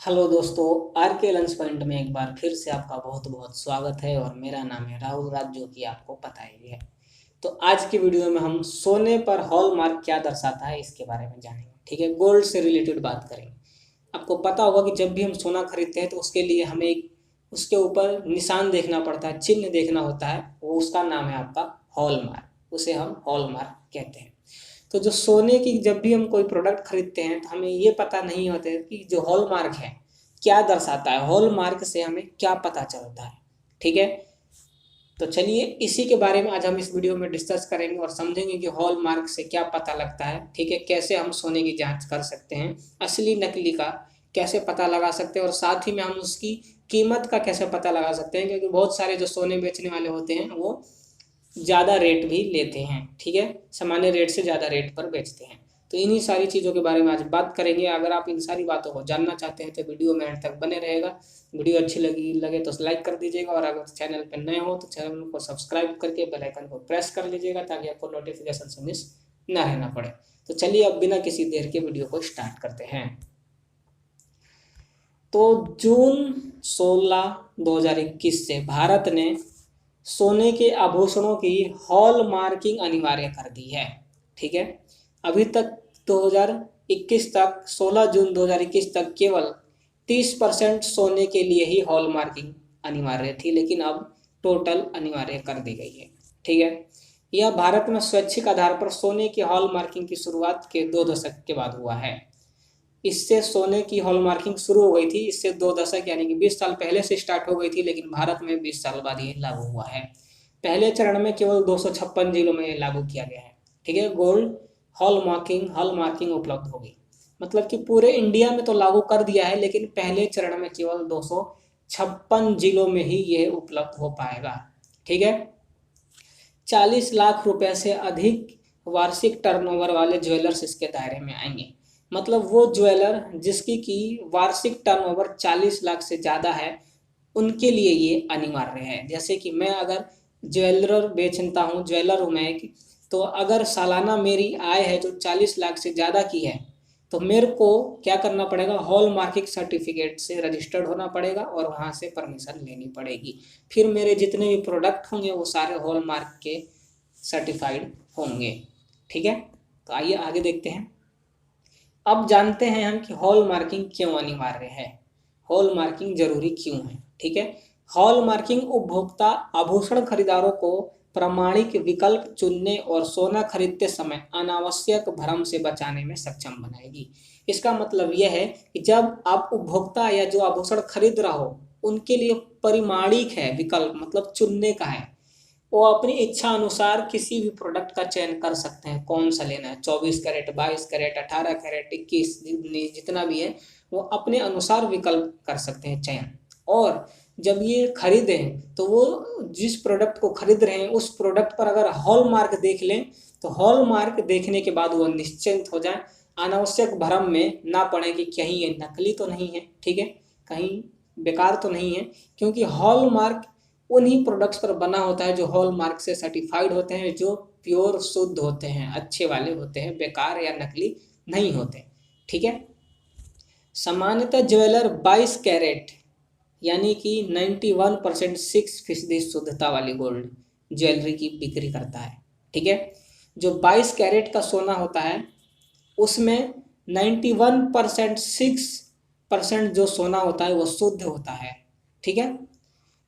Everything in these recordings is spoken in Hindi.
हेलो दोस्तों, आर के लंच पॉइंट में एक बार फिर से आपका बहुत बहुत स्वागत है। और मेरा नाम है राहुल राज, जो कि आपको पता ही है। तो आज की वीडियो में हम सोने पर हॉलमार्क क्या दर्शाता है इसके बारे में जानेंगे। ठीक है, गोल्ड से रिलेटेड बात करेंगे। आपको पता होगा कि जब भी हम सोना खरीदते हैं तो उसके लिए हमें एक उसके ऊपर निशान देखना पड़ता है, चिन्ह देखना होता है। वो उसका नाम है आपका हॉलमार्क, उसे हम हॉलमार्क कहते हैं। तो जो सोने की जब भी हम कोई प्रोडक्ट खरीदते हैं तो हमें ये पता नहीं होता है कि जो हॉलमार्क है क्या दर्शाता है, हॉलमार्क से हमें क्या पता चलता है। ठीक है, तो चलिए इसी के बारे में आज हम इस वीडियो में डिस्कस करेंगे और समझेंगे कि हॉलमार्क से क्या पता लगता है। ठीक है, कैसे हम सोने की जांच कर सकते हैं, असली नकली का कैसे पता लगा सकते हैं, और साथ ही में हम उसकी कीमत का कैसे पता लगा सकते हैं, क्योंकि बहुत सारे जो सोने बेचने वाले होते हैं वो ज़्यादा रेट भी लेते हैं। ठीक है, सामान्य रेट से ज़्यादा रेट पर बेचते हैं। तो इन्हीं सारी चीज़ों के बारे में आज बात करेंगे। अगर आप इन सारी बातों को जानना चाहते हैं तो वीडियो में एंड तक बने रहेगा। वीडियो अच्छी लगे तो लाइक कर दीजिएगा, और अगर चैनल पर नए हो तो चैनल को सब्सक्राइब करके बेल आइकन को प्रेस कर लीजिएगा, ताकि आपको नोटिफिकेशन से मिस ना रहना पड़े। तो चलिए अब बिना किसी देर के वीडियो को स्टार्ट करते हैं। तो जून 16 2021 से भारत ने सोने के आभूषणों की हॉल मार्किंग अनिवार्य कर दी है। ठीक है, अभी तक 2021 तक 16 जून 2021 तक केवल 30% सोने के लिए ही हॉल मार्किंग अनिवार्य थी, लेकिन अब टोटल अनिवार्य कर दी गई है। ठीक है, यह भारत में स्वैच्छिक आधार पर सोने की हॉल मार्किंग की शुरुआत के 2 दशक के बाद हुआ है। इससे सोने की हॉलमार्किंग शुरू हो गई थी, इससे 2 दशक यानी कि 20 साल पहले से स्टार्ट हो गई थी, लेकिन भारत में 20 साल बाद ये लागू हुआ है। पहले चरण में केवल 256 जिलों में लागू किया गया है। ठीक है, गोल्ड हॉलमार्किंग उपलब्ध होगी, मतलब कि पूरे इंडिया में तो लागू कर दिया है, लेकिन पहले चरण में केवल 256 जिलों में ही ये उपलब्ध हो पाएगा। ठीक है, 40 लाख रुपए से अधिक वार्षिक टर्नओवर वाले ज्वेलर्स इसके दायरे में आएंगे। मतलब वो ज्वेलर जिसकी की वार्षिक टर्नओवर 40 लाख से ज़्यादा है, उनके लिए ये अनिवार्य है। जैसे कि मैं अगर ज्वेलर बेचता हूँ, ज्वेलर हूँ मैं एक, तो अगर सालाना मेरी आय है जो 40 लाख से ज़्यादा की है, तो मेरे को क्या करना पड़ेगा, हॉल मार्किंग सर्टिफिकेट से रजिस्टर्ड होना पड़ेगा और वहाँ से परमिशन लेनी पड़ेगी। फिर मेरे जितने भी प्रोडक्ट होंगे वो सारे हॉल मार्क के सर्टिफाइड होंगे। ठीक है, तो आइए आगे देखते हैं। अब जानते हैं हम कि हॉल मार्किंग क्यों अनिवार्य है, हॉल मार्किंग जरूरी क्यों है। ठीक है, हॉल मार्किंग उपभोक्ता आभूषण खरीदारों को प्रामाणिक विकल्प चुनने और सोना खरीदते समय अनावश्यक भ्रम से बचाने में सक्षम बनाएगी। इसका मतलब यह है कि जब आप उपभोक्ता या जो आभूषण खरीद रहा हो उनके लिए परिमाणिक है विकल्प, मतलब चुनने का है। वो अपनी इच्छा अनुसार किसी भी प्रोडक्ट का चयन कर सकते हैं, कौन सा लेना है, 24 कैरेट, 22 कैरेट, 18 कैरेट, 21, जितना भी है वो अपने अनुसार विकल्प कर सकते हैं चयन। और जब ये खरीदें तो वो जिस प्रोडक्ट को खरीद रहे हैं उस प्रोडक्ट पर अगर हॉल मार्क देख लें, तो हॉल मार्क देखने के बाद वो निश्चिंत हो जाए, अनावश्यक भ्रम में ना पड़े कि कहीं ये नकली तो नहीं है। ठीक है, कहीं बेकार तो नहीं है, क्योंकि हॉल मार्क उन्हीं प्रोडक्ट्स पर बना होता है जो हॉल मार्क से सर्टिफाइड होते हैं, जो प्योर शुद्ध होते हैं, अच्छे वाले होते हैं, बेकार या नकली नहीं होते। ठीक है, सामान्यतः ज्वेलर 22 कैरेट यानी कि 91% 6% शुद्धता वाली गोल्ड ज्वेलरी की बिक्री करता है। ठीक है, जो 22 कैरेट का सोना होता है उसमें 91% 6% जो सोना होता है वो शुद्ध होता है। ठीक है,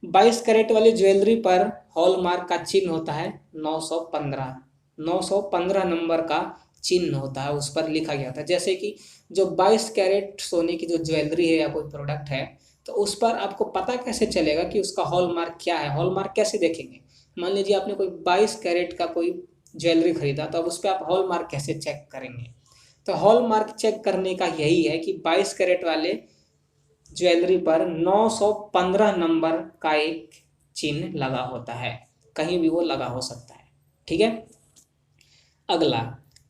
22 कैरेट वाली ज्वेलरी पर हॉलमार्क का चिन्ह होता है 915, 915 नंबर का चिन्ह होता है, उस पर लिखा गया था। जैसे कि जो 22 कैरेट सोने की जो ज्वेलरी है या कोई प्रोडक्ट है, तो उस पर आपको पता कैसे चलेगा कि उसका हॉलमार्क क्या है, हॉलमार्क कैसे देखेंगे। मान लीजिए आपने कोई 22 कैरेट का कोई ज्वेलरी खरीदा, तो अब उस पर आप हॉलमार्क कैसे चेक करेंगे। तो हॉलमार्क चेक करने का यही है कि 22 कैरेट वाले ज्वेलरी पर 915 नंबर का एक चिन्ह लगा होता है, कहीं भी वो लगा हो सकता है। ठीक है, अगला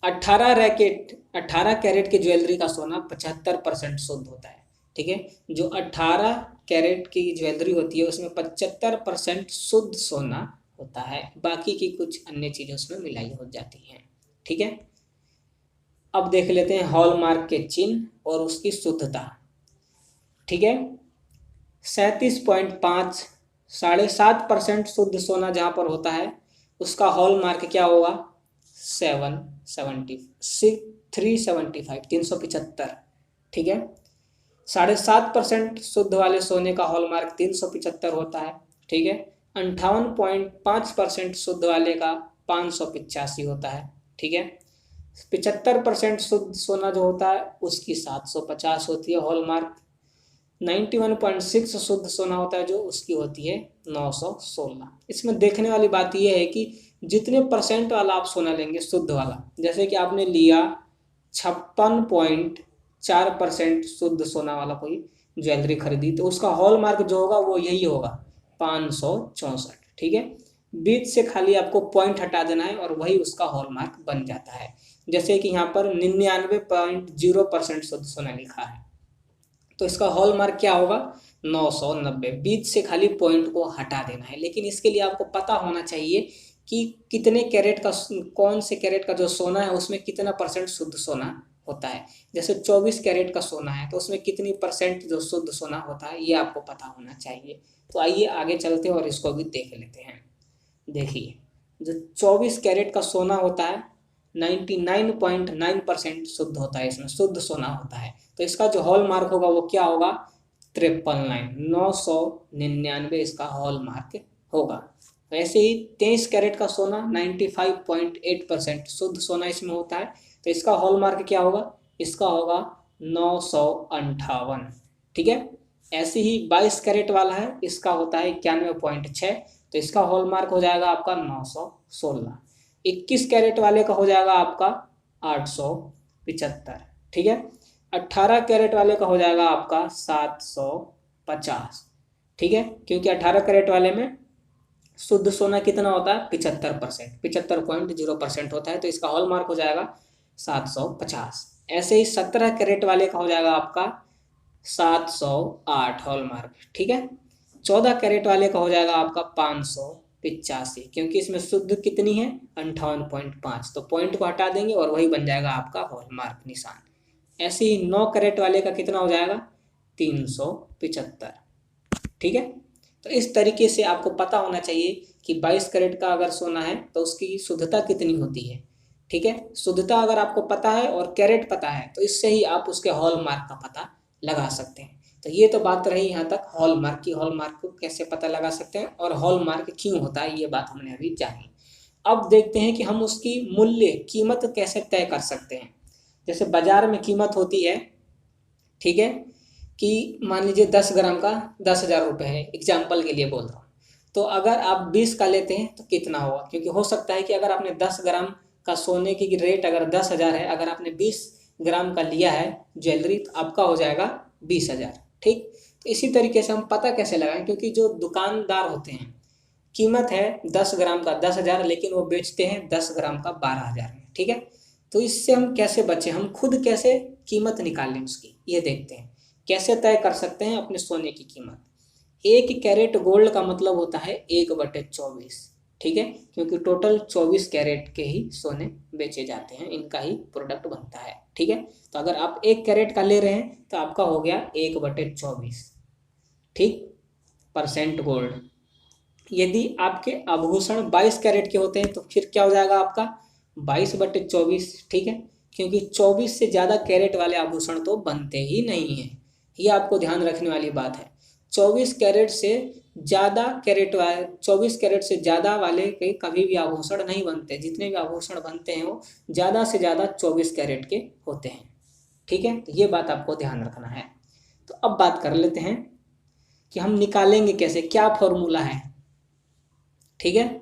18 कैरेट की ज्वेलरी का सोना 75% शुद्ध होता है। ठीक है, जो 18 कैरेट की ज्वेलरी होती है उसमें 75% शुद्ध सोना होता है, बाकी की कुछ अन्य चीज़ें उसमें मिलाई हो जाती हैं। ठीक है, अब देख लेते हैं हॉलमार्क के चिन्ह और उसकी शुद्धता। ठीक है। 37.5 7.5% शुद्ध सोना जहाँ पर होता है उसका हॉल मार्क क्या होगा? 375। ठीक है। 7.5% शुद्ध वाले सोने का हॉल मार्क 375 होता है। ठीक है। 58.5% शुद्ध वाले का 585 होता है। ठीक है। 75% शुद्ध सोना जो होता है उसकी 750 होती है हॉल मार्क। 91.6 शुद्ध सोना होता है जो उसकी होती है 916। इसमें देखने वाली बात यह है कि जितने परसेंट वाला आप सोना लेंगे शुद्ध वाला, जैसे कि आपने लिया 56.4% शुद्ध सोना वाला कोई ज्वेलरी खरीदी, तो उसका हॉल मार्क जो होगा वो यही होगा 564। ठीक है। बीच से खाली आपको पॉइंट हटा देना है और वही उसका हॉल मार्क बन जाता है। जैसे कि यहाँ पर 99.0% शुद्ध सोना लिखा है, तो इसका हॉल मार्क क्या होगा? 990। बीच से खाली पॉइंट को हटा देना है। लेकिन इसके लिए आपको पता होना चाहिए कि कितने कैरेट का, कौन से कैरेट का जो सोना है उसमें कितना परसेंट शुद्ध सोना होता है। जैसे 24 कैरेट का सोना है तो उसमें कितनी परसेंट जो शुद्ध सोना होता है ये आपको पता होना चाहिए। तो आइए आगे चलते हैं और इसको भी देख लेते हैं। देखिए, जो 24 कैरेट का सोना होता है 99.9% शुद्ध होता है, इसमें शुद्ध सोना होता है। तो इसका जो हॉल मार्क होगा वो क्या होगा? 999 इसका हॉल मार्क होगा। वैसे ही 23 कैरेट का सोना 95.8% शुद्ध सोना इसमें होता है, तो इसका हॉल मार्क क्या होगा? इसका होगा 958। ठीक है। ऐसे ही 22 कैरेट वाला है, इसका होता है 91.6, तो इसका हॉल मार्क हो जाएगा आपका 916। 21 कैरेट वाले का हो जाएगा आपका 875। ठीक है। 18 कैरेट वाले का हो जाएगा आपका 750। ठीक है। क्योंकि 18 कैरेट वाले में शुद्ध सोना कितना होता है? 75%, 75.0% होता है, तो इसका हॉल मार्क हो जाएगा 750। ऐसे ही 17 कैरेट वाले का हो जाएगा आपका 708 हॉल मार्क। ठीक है। 14 कैरेट वाले का हो जाएगा आपका 585, क्योंकि इसमें शुद्ध कितनी है? 58.5, तो पॉइंट को हटा देंगे और वही बन जाएगा आपका हॉल मार्क निशान। ऐसे ही 9 कैरेट वाले का कितना हो जाएगा? 375। ठीक है। तो इस तरीके से आपको पता होना चाहिए कि 22 कैरेट का अगर सोना है तो उसकी शुद्धता कितनी होती है। ठीक है। शुद्धता अगर आपको पता है और कैरेट पता है तो इससे ही आप उसके हॉल मार्क का पता लगा सकते हैं। तो ये तो बात रही यहाँ तक हॉल मार्क की, हॉल मार्क को कैसे पता लगा सकते हैं और हॉल मार्क क्यों होता है, ये बात हमने अभी जानी। अब देखते हैं कि हम उसकी मूल्य कीमत कैसे तय कर सकते हैं। जैसे बाजार में कीमत होती है, ठीक है, कि मान लीजिए 10 ग्राम का 10,000 रुपये है, एग्जाम्पल के लिए बोल रहा हूँ। तो अगर आप 20 का लेते हैं तो कितना होगा? क्योंकि हो सकता है कि अगर आपने 10 ग्राम का सोने की रेट अगर 10,000 है, अगर आपने 20 ग्राम का लिया है ज्वेलरी तो आपका हो जाएगा 20,000। ठीक। तो इसी तरीके से हम पता कैसे लगाएं? क्योंकि जो दुकानदार होते हैं, कीमत है 10 ग्राम का 10,000, लेकिन वो बेचते हैं 10 ग्राम का 12,000 में। ठीक है। तो इससे हम कैसे बचें, हम खुद कैसे कीमत निकालें उसकी, ये देखते हैं। कैसे तय कर सकते हैं अपने सोने की कीमत? 1 कैरेट गोल्ड का मतलब होता है 1/24। ठीक है। क्योंकि टोटल 24 कैरेट के ही सोने बेचे जाते हैं, इनका ही प्रोडक्ट बनता है। ठीक है। तो अगर आप 1 कैरेट का ले रहे हैं तो आपका हो गया 1/24। ठीक। Percent gold. यदि आपके आभूषण 22 कैरेट के होते हैं तो फिर क्या हो जाएगा आपका? 22/24। ठीक है। क्योंकि 24 से ज़्यादा कैरेट वाले आभूषण तो बनते ही नहीं हैं, ये आपको ध्यान रखने वाली बात है। 24 कैरेट से ज़्यादा कैरेट वाले, 24 कैरेट से ज़्यादा वाले के कभी भी आभूषण नहीं बनते। जितने भी आभूषण बनते हैं वो ज़्यादा से ज़्यादा 24 कैरेट के होते हैं। ठीक है। तो ये बात आपको ध्यान रखना है। तो अब बात कर लेते हैं कि हम निकालेंगे कैसे, क्या फॉर्मूला है। ठीक है।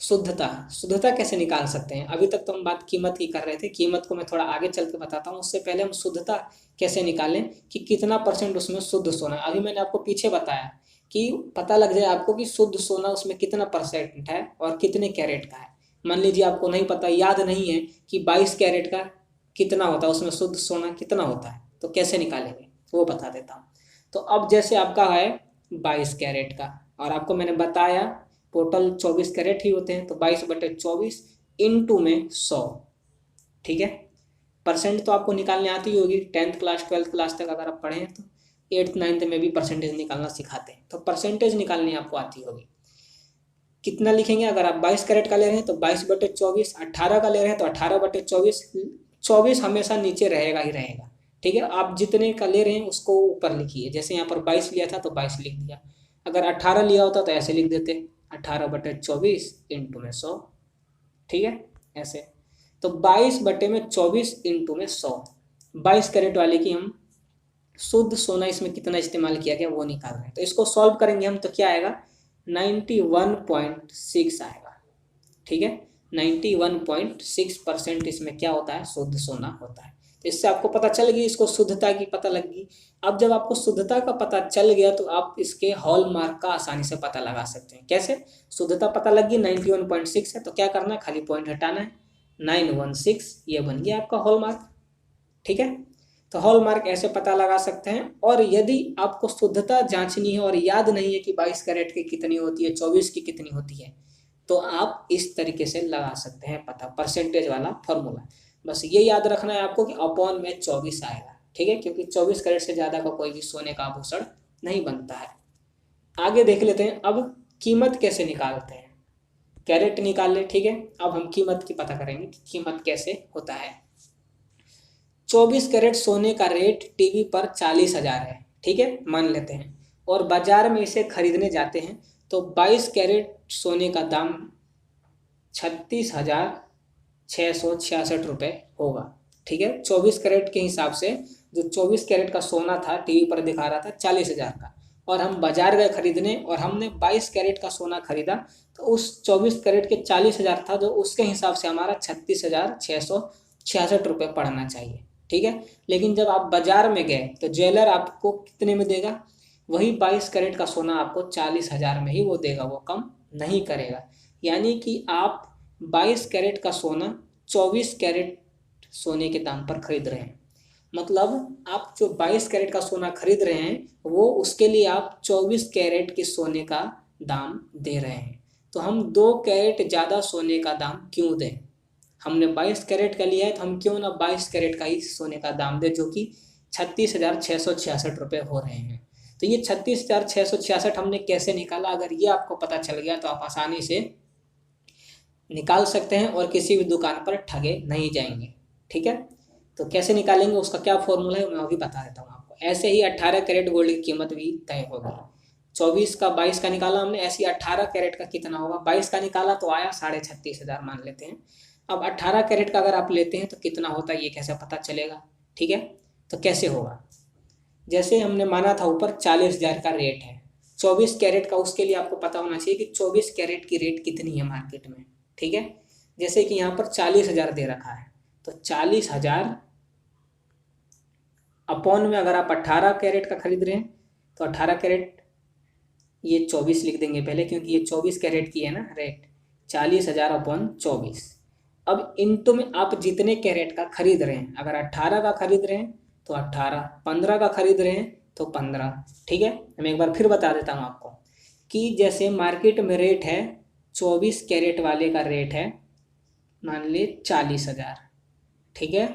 शुद्धता, शुद्धता कैसे निकाल सकते हैं? अभी तक तो हम बात कीमत की कर रहे थे, कीमत को मैं थोड़ा आगे चल के बताता हूँ। उससे पहले हम शुद्धता कैसे निकालें कि कितना परसेंट उसमें शुद्ध सोना है। अभी मैंने आपको पीछे बताया कि पता लग जाए आपको कि शुद्ध सोना उसमें कितना परसेंट है और कितने कैरेट का है। मान लीजिए आपको नहीं पता, याद नहीं है कि 22 कैरेट का कितना होता है, उसमें शुद्ध सोना कितना होता है, तो कैसे निकालेंगे वो बता देता हूँ। तो अब जैसे आपका है 22 कैरेट का और आपको मैंने बताया टोटल 24 कैरेट ही होते हैं, तो 22/24 इंटू में 100। ठीक है। परसेंट तो आपको निकालने आती होगी, 10th क्लास 12th क्लास तक अगर आप पढ़े हैं तो 8th 9th में भी परसेंटेज निकालना सिखाते हैं, तो परसेंटेज निकालनी आपको आती होगी। कितना लिखेंगे, अगर आप 22 कैरेट का ले रहे हैं तो 22/24, 18 का ले रहे हैं तो 18/24, 24 हमेशा नीचे रहेगा ही रहेगा, ठीक है। आप जितने का ले रहे हैं उसको ऊपर लिखिए, जैसे यहाँ पर 22 लिया था तो 22 लिख दिया, अगर 18 लिया होता तो ऐसे लिख देते 18/24 इंटू में 100, ठीक है, ऐसे। तो 22/24 इंटू में 100, 22 कैरेट वाले की हम शुद्ध सोना इसमें कितना इस्तेमाल किया गया वो निकाल रहे हैं। तो इसको सॉल्व करेंगे हम तो क्या आएगा, 91.6 आएगा, ठीक है। 91.6% इसमें क्या होता है, शुद्ध सोना होता है। तो इससे आपको पता चल गई, इसको शुद्धता की पता लग गई। अब जब आपको शुद्धता का पता चल गया तो आप इसके हॉलमार्क का आसानी से पता लगा सकते हैं। कैसे, शुद्धता पता लग गई 91.6 है तो क्या करना है, खाली पॉइंट हटाना है, 916 ये बन गया आपका हॉलमार्क, ठीक है। तो हॉलमार्क ऐसे पता लगा सकते हैं। और यदि आपको शुद्धता जांचनी है और याद नहीं है कि 22 कैरेट की कितनी होती है, 24 की कितनी होती है, तो आप इस तरीके से लगा सकते हैं पता, परसेंटेज वाला फॉर्मूला। बस ये याद रखना है आपको कि अपॉन में 24 आएगा, ठीक है, क्योंकि 24 कैरेट से ज़्यादा का कोई भी सोने का आभूषण नहीं बनता है। आगे देख लेते हैं अब कीमत कैसे निकालते हैं। कैरेट निकाल लें, ठीक है। अब हम कीमत की पता करेंगे कि कीमत कैसे होता है। 24 कैरेट सोने का रेट टीवी पर 40,000 है, ठीक है, मान लेते हैं, और बाजार में इसे खरीदने जाते हैं तो 22 कैरेट सोने का दाम 36,666 रुपये होगा, ठीक है। 24 कैरेट के हिसाब से जो 24 कैरेट का सोना था टीवी पर दिखा रहा था 40,000 का, और हम बाजार गए खरीदने और हमने 22 कैरेट का सोना खरीदा, तो उस 24 कैरेट के 40,000 था जो उसके हिसाब से हमारा 36,666 रुपये पड़ना चाहिए, ठीक है। लेकिन जब आप बाजार में गए तो ज्वेलर आपको कितने में देगा, वही 22 कैरेट का सोना आपको 40,000 में ही वो देगा, वो कम नहीं करेगा। यानी कि आप 22 कैरेट का सोना 24 कैरेट सोने के दाम पर खरीद रहे हैं। मतलब आप जो 22 कैरेट का सोना खरीद रहे हैं वो उसके लिए आप 24 कैरेट के सोने का दाम दे रहे हैं। तो हम 2 कैरेट ज़्यादा सोने का दाम क्यों दें, हमने 22 कैरेट का लिया है तो हम क्यों ना 22 कैरेट का ही सोने का दाम दें, जो कि 36,666 रुपये हो रहे हैं। तो ये 36,666 हमने कैसे निकाला, अगर ये आपको पता चल गया तो आप आसानी से निकाल सकते हैं और किसी भी दुकान पर ठगे नहीं जाएंगे, ठीक है। तो कैसे निकालेंगे, उसका क्या फॉर्मूला है मैं अभी बता देता हूँ आपको। ऐसे ही 18 कैरेट गोल्ड की कीमत भी तय होगी। 24 का 22 का निकाला हमने, ऐसे ही 18 कैरेट का कितना होगा, 22 का निकाला तो आया 36,500 मान लेते हैं। अब 18 कैरेट का अगर आप लेते हैं तो कितना होता है ये कैसे पता चलेगा, ठीक है। तो कैसे होगा, जैसे हमने माना था ऊपर 40,000 का रेट है, 24 कैरेट का, उसके लिए आपको पता होना चाहिए कि 24 कैरेट की रेट कितनी है मार्केट में, ठीक है। जैसे कि यहाँ पर 40,000 दे रखा है, तो 40,000 अपॉन में अगर आप 18 कैरेट का खरीद रहे हैं तो 18 कैरेट, ये 24 लिख देंगे पहले क्योंकि ये 24 कैरेट की है ना रेट, 40,000 अपॉन 24। अब इनटू में आप जितने कैरेट का खरीद रहे हैं, अगर 18 का खरीद रहे हैं तो 18, 15 का खरीद रहे हैं तो 15, ठीक है। मैं एक बार फिर बता देता हूँ आपको कि जैसे मार्केट में रेट है 24 कैरेट वाले का रेट है मान ली 40,000, ठीक है,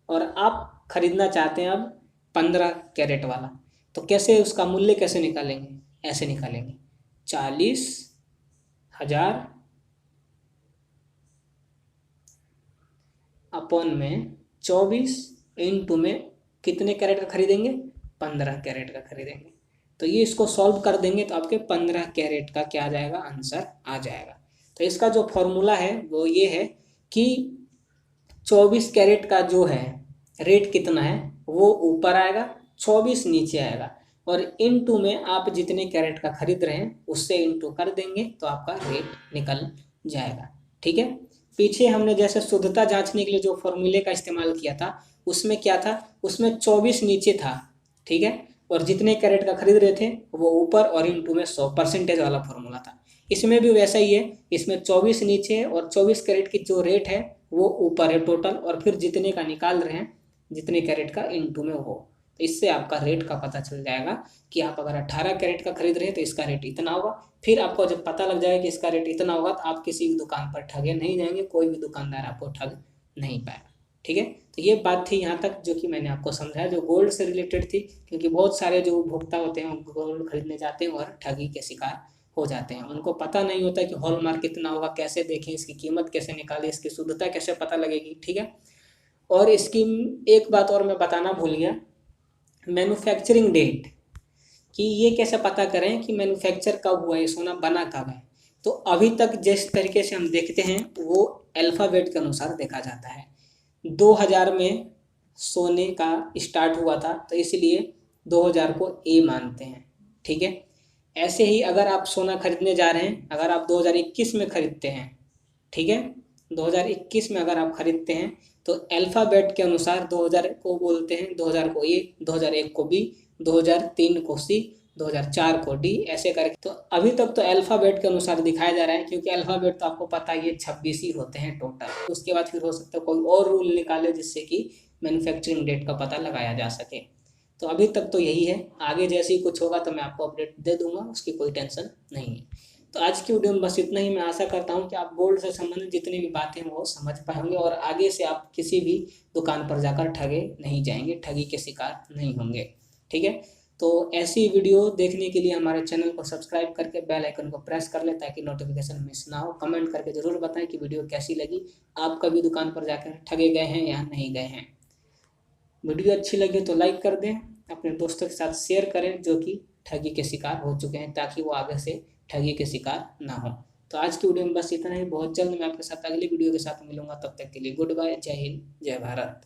और आप खरीदना चाहते हैं अब 15 कैरेट वाला, तो कैसे उसका मूल्य कैसे निकालेंगे, ऐसे निकालेंगे 40,000 अपॉन में 24 इंटू में कितने कैरेट का खरीदेंगे, 15 कैरेट का खरीदेंगे। तो ये इसको सॉल्व कर देंगे तो आपके 15 कैरेट का क्या आ जाएगा, आंसर आ जाएगा। तो इसका जो फॉर्मूला है वो ये है कि 24 कैरेट का जो है रेट कितना है वो ऊपर आएगा, 24 नीचे आएगा, और इनटू में आप जितने कैरेट का खरीद रहे हैं उससे इनटू कर देंगे तो आपका रेट निकल जाएगा, ठीक है। पीछे हमने जैसे शुद्धता जांचने के लिए जो फॉर्मूले का इस्तेमाल किया था उसमें क्या था, उसमें 24 नीचे था, ठीक है, और जितने कैरेट का खरीद रहे थे वो ऊपर और इनटू में 100 परसेंटेज वाला फॉर्मूला था। इसमें भी वैसा ही है, इसमें 24 नीचे है और 24 कैरेट की जो रेट है वो ऊपर है टोटल, और फिर जितने का निकाल रहे हैं जितने कैरेट का इनटू में हो, तो इससे आपका रेट का पता चल जाएगा कि आप अगर 18 कैरेट का खरीद रहे हैं तो इसका रेट इतना होगा। फिर आपको जब पता लग जाएगा कि इसका रेट इतना होगा तो आप किसी भी दुकान पर ठगे नहीं जाएंगे, कोई भी दुकानदार आपको ठग नहीं पाएगा। ठीक है। तो ये बात थी यहाँ तक जो कि मैंने आपको समझाया, जो गोल्ड से रिलेटेड थी, क्योंकि बहुत सारे जो उपभोक्ता होते हैं गोल्ड खरीदने जाते हैं और ठगी के शिकार हो जाते हैं। उनको पता नहीं होता कि हॉलमार्क कितना होगा, कैसे देखें, इसकी कीमत कैसे निकालें, इसकी शुद्धता कैसे पता लगेगी, ठीक है। और इसकी एक बात और मैं बताना भूल गया, मैन्युफैक्चरिंग डेट, कि ये कैसे पता करें कि मैन्युफैक्चर कब हुआ है, सोना बना कब है। तो अभी तक जिस तरीके से हम देखते हैं वो अल्फ़ाबेट के अनुसार देखा जाता है। 2000 में सोने का स्टार्ट हुआ था, तो इसलिए 2000 को ए मानते हैं, ठीक है। ऐसे ही अगर आप सोना खरीदने जा रहे हैं, अगर आप 2021 में खरीदते हैं, ठीक है, 2021 में अगर आप खरीदते हैं तो अल्फ़ाबेट के अनुसार 2000 को बोलते हैं, 2000 को ए, 2001 को बी, 2003 को सी, 2004 को डी, ऐसे करके। तो अभी तक तो अल्फ़ाबेट के अनुसार दिखाया जा रहा है, क्योंकि अल्फ़ाबेट तो आपको पता है ये 26 ही होते हैं टोटल। उसके बाद फिर हो सकता है कोई और रूल निकाले जिससे कि मैन्युफैक्चरिंग डेट का पता लगाया जा सके। तो अभी तक तो यही है, आगे जैसे ही कुछ होगा तो मैं आपको अपडेट दे दूंगा, उसकी कोई टेंशन नहीं है। तो आज की वीडियो में बस इतना ही। मैं आशा करता हूँ कि आप गोल्ड से संबंधित जितनी भी बातें हैं वो समझ पाएंगे और आगे से आप किसी भी दुकान पर जाकर ठगे नहीं जाएंगे, ठगी के शिकार नहीं होंगे, ठीक है। तो ऐसी वीडियो देखने के लिए हमारे चैनल को सब्सक्राइब करके बेल आइकन को प्रेस कर लें ताकि नोटिफिकेशन मिस ना हो। कमेंट करके ज़रूर बताएं कि वीडियो कैसी लगी, आप कभी दुकान पर जाकर ठगे गए हैं या नहीं गए हैं। वीडियो अच्छी लगी तो लाइक कर दें, अपने दोस्तों के साथ शेयर करें जो कि ठगी के शिकार हो चुके हैं, ताकि वो आगे से ठगी के शिकार ना हो। तो आज की वीडियो में बस इतना ही। बहुत जल्द मैं आपके साथ अगली वीडियो के साथ मिलूंगा, तब तक के लिए गुड बाय, जय हिंद, जय भारत।